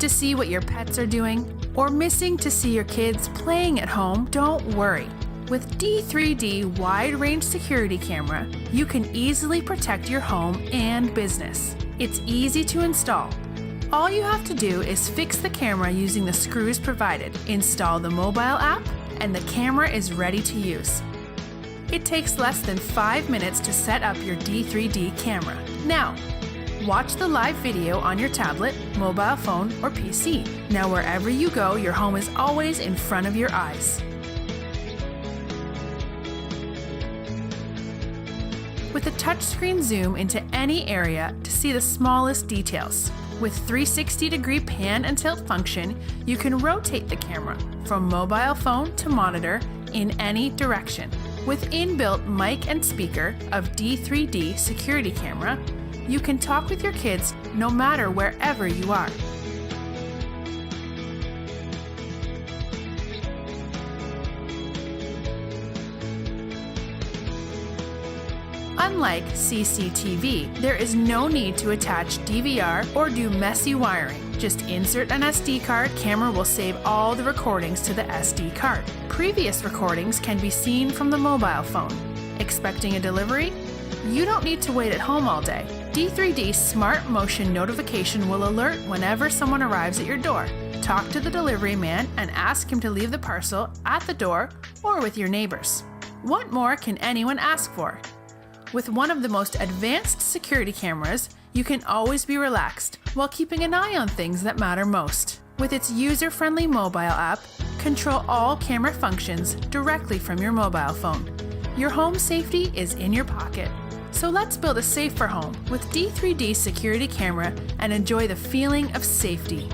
Want to see what your pets are doing? Or missing to see your kids playing at home? Don't worry. With D3D Wide Range Security Camera, you can easily protect your home and business. It's easy to install. All you have to do is fix the camera using the screws provided, install the mobile app, and the camera is ready to use. It takes less than 5 minutes to set up your D3D camera. Now, watch the live video on your tablet, mobile phone, or PC. Now wherever you go, your home is always in front of your eyes. With a touchscreen zoom into any area to see the smallest details. With 360-degree pan and tilt function, you can rotate the camera from mobile phone to monitor in any direction. With inbuilt mic and speaker of D3D security camera, you can talk with your kids no matter wherever you are. Unlike CCTV, there is no need to attach DVR or do messy wiring. Just insert an SD card, camera will save all the recordings to the SD card. Previous recordings can be seen from the mobile phone. Expecting a delivery? You don't need to wait at home all day. D3D Smart Motion notification will alert whenever someone arrives at your door. Talk to the delivery man and ask him to leave the parcel at the door or with your neighbors. What more can anyone ask for? With one of the most advanced security cameras, you can always be relaxed while keeping an eye on things that matter most. With its user-friendly mobile app, control all camera functions directly from your mobile phone. Your home safety is in your pocket. So let's build a safer home with D3D security camera and enjoy the feeling of safety.